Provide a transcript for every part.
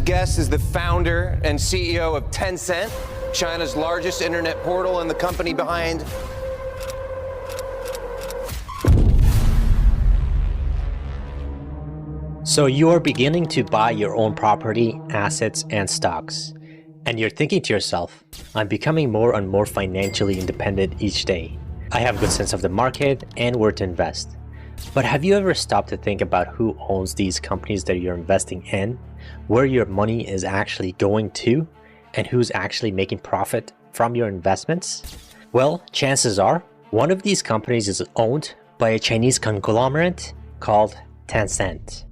next guest is the founder and CEO of Tencent, China's largest internet portal, and the company behind So you are beginning to buy your own property, assets, and stocks. And you're thinking to yourself, I'm becoming more and more financially independent each day. I have a good sense of the market and where to invest. But have you ever stopped to think about who owns these companies that you're investing in, where your money is actually going to, and who's actually making profit from your investments? Well, chances are, one of these companies is owned by a Chinese conglomerate called Tencent.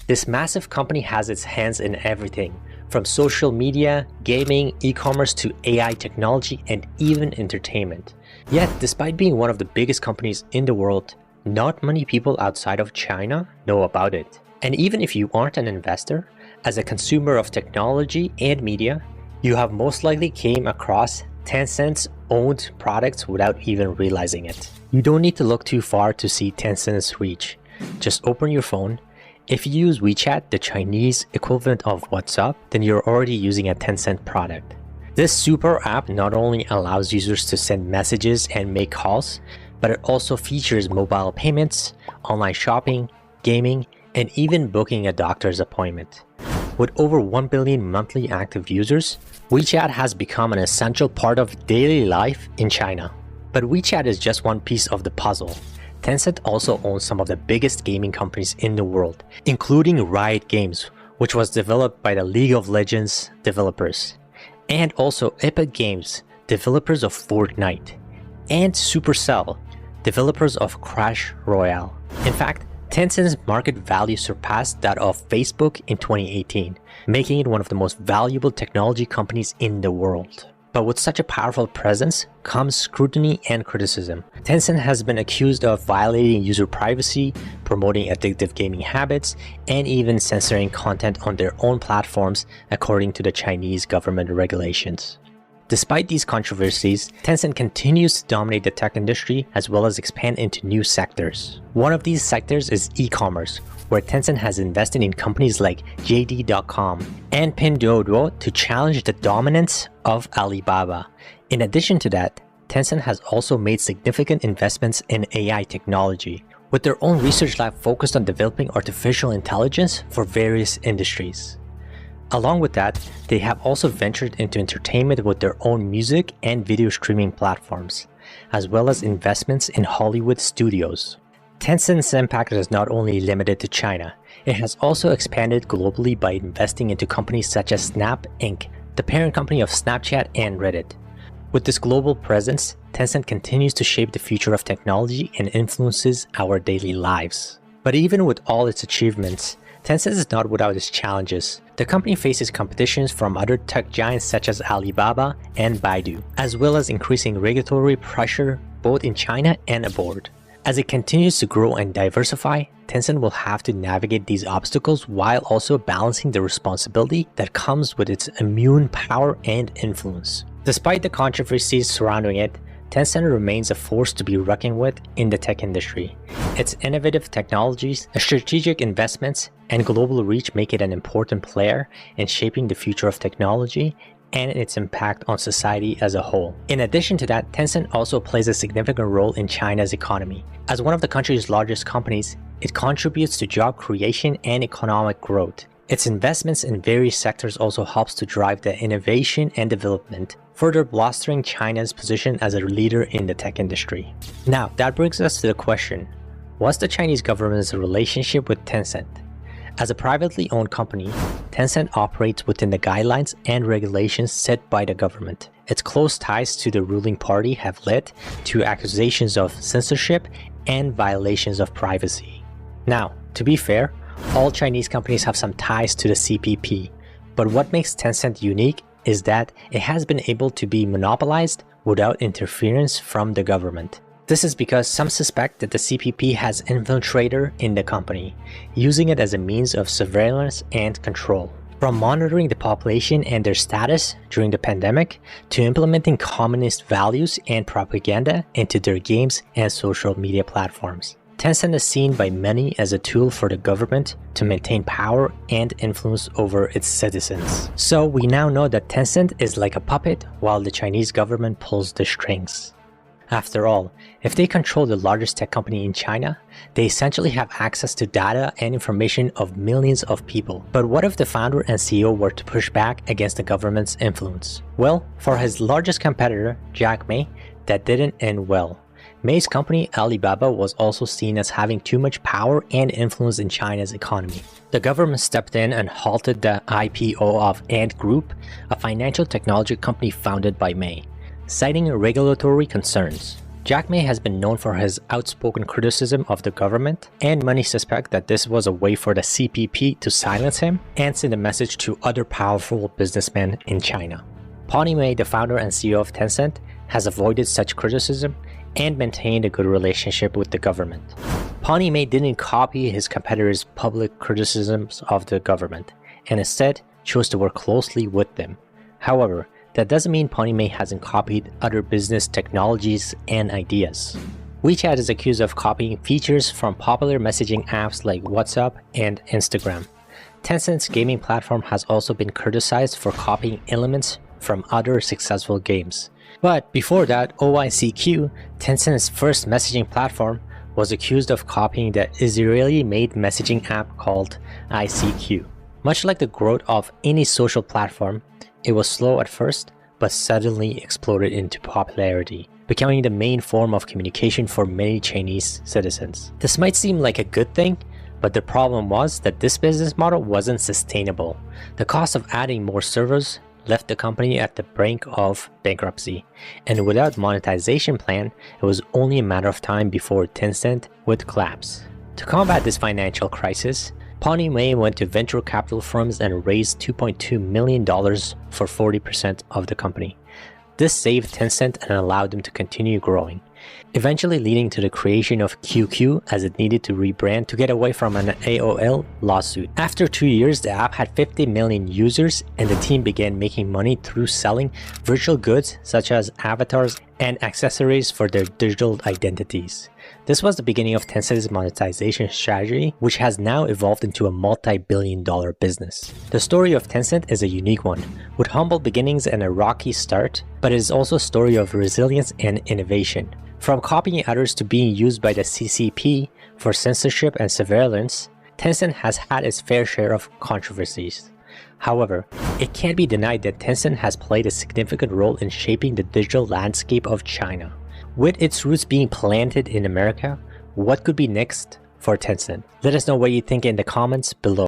This massive company has its hands in everything, from social media, gaming, e-commerce to AI technology, and even entertainment. Yet, despite being one of the biggest companies in the world, not many people outside of China know about it. And even if you aren't an investor, as a consumer of technology and media, you have most likely came across Tencent's owned products without even realizing it. You don't need to look too far to see Tencent's reach. Just open your phone. If you use WeChat, the Chinese equivalent of WhatsApp, then you're already using a Tencent product. This super app not only allows users to send messages and make calls, but it also features mobile payments, online shopping, gaming, and even booking a doctor's appointment. With over 1 billion monthly active users, WeChat has become an essential part of daily life in China. But WeChat is just one piece of the puzzle. Tencent also owns some of the biggest gaming companies in the world, including Riot Games, which was developed by the League of Legends developers, and also Epic Games, developers of Fortnite, and Supercell, developers of Clash Royale. In fact, Tencent's market value surpassed that of Facebook in 2018, making it one of the most valuable technology companies in the world. But with such a powerful presence comes scrutiny and criticism. Tencent has been accused of violating user privacy, promoting addictive gaming habits, and even censoring content on their own platforms according to the Chinese government regulations. Despite these controversies, Tencent continues to dominate the tech industry as well as expand into new sectors. One of these sectors is e-commerce, where Tencent has invested in companies like JD.com and Pinduoduo to challenge the dominance of Alibaba. In addition to that, Tencent has also made significant investments in AI technology, with their own research lab focused on developing artificial intelligence for various industries. Along with that, they have also ventured into entertainment with their own music and video streaming platforms, as well as investments in Hollywood studios. Tencent's impact is not only limited to China, it has also expanded globally by investing into companies such as Snap Inc., the parent company of Snapchat and Reddit. With this global presence, Tencent continues to shape the future of technology and influences our daily lives. But even with all its achievements, Tencent is not without its challenges. The company faces competitions from other tech giants such as Alibaba and Baidu, as well as increasing regulatory pressure both in China and abroad. As it continues to grow and diversify, Tencent will have to navigate these obstacles while also balancing the responsibility that comes with its immune power and influence. Despite the controversies surrounding it, Tencent remains a force to be reckoned with in the tech industry. Its innovative technologies, strategic investments, and global reach make it an important player in shaping the future of technology and its impact on society as a whole. In addition to that, Tencent also plays a significant role in China's economy. As one of the country's largest companies, it contributes to job creation and economic growth. Its investments in various sectors also helps to drive the innovation and development, further bolstering China's position as a leader in the tech industry. Now, that brings us to the question, what's the Chinese government's relationship with Tencent? As a privately owned company, Tencent operates within the guidelines and regulations set by the government. Its close ties to the ruling party have led to accusations of censorship and violations of privacy. Now, to be fair, all Chinese companies have some ties to the CPP, but what makes Tencent unique is that it has been able to be monopolized without interference from the government. This is because some suspect that the CPP has infiltrator in the company, using it as a means of surveillance and control. From monitoring the population and their status during the pandemic, to implementing communist values and propaganda into their games and social media platforms. Tencent is seen by many as a tool for the government to maintain power and influence over its citizens. So we now know that Tencent is like a puppet while the Chinese government pulls the strings. After all, if they control the largest tech company in China, they essentially have access to data and information of millions of people. But what if the founder and CEO were to push back against the government's influence? Well, for his largest competitor, Jack Ma, that didn't end well. Ma's company Alibaba was also seen as having too much power and influence in China's economy. The government stepped in and halted the IPO of Ant Group, a financial technology company founded by Ma, citing regulatory concerns. Jack Ma has been known for his outspoken criticism of the government, and many suspect that this was a way for the CPP to silence him and send a message to other powerful businessmen in China. Pony Ma, the founder and CEO of Tencent, has avoided such criticism and maintained a good relationship with the government. Pony Ma didn't copy his competitors' public criticisms of the government, and instead chose to work closely with them. However, that doesn't mean Pony Ma hasn't copied other business technologies and ideas. WeChat is accused of copying features from popular messaging apps like WhatsApp and Instagram. Tencent's gaming platform has also been criticized for copying elements from other successful games. But before that, OICQ, Tencent's first messaging platform, was accused of copying the Israeli-made messaging app called ICQ. Much like the growth of any social platform, it was slow at first, but suddenly exploded into popularity, becoming the main form of communication for many Chinese citizens. This might seem like a good thing, but the problem was that this business model wasn't sustainable. The cost of adding more servers left the company at the brink of bankruptcy, and without monetization plan, it was only a matter of time before Tencent would collapse. To combat this financial crisis, Pony Ma went to venture capital firms and raised $2.2 million for 40% of the company. This saved Tencent and allowed them to continue growing, eventually leading to the creation of QQ as it needed to rebrand to get away from an AOL lawsuit. After 2 years, the app had 50 million users, and the team began making money through selling virtual goods such as avatars and accessories for their digital identities. This was the beginning of Tencent's monetization strategy, which has now evolved into a multi-billion-dollar business. The story of Tencent is a unique one, with humble beginnings and a rocky start, but it is also a story of resilience and innovation. From copying others to being used by the CCP for censorship and surveillance, Tencent has had its fair share of controversies. However, it can't be denied that Tencent has played a significant role in shaping the digital landscape of China. With its roots being planted in America, what could be next for Tencent? Let us know what you think in the comments below.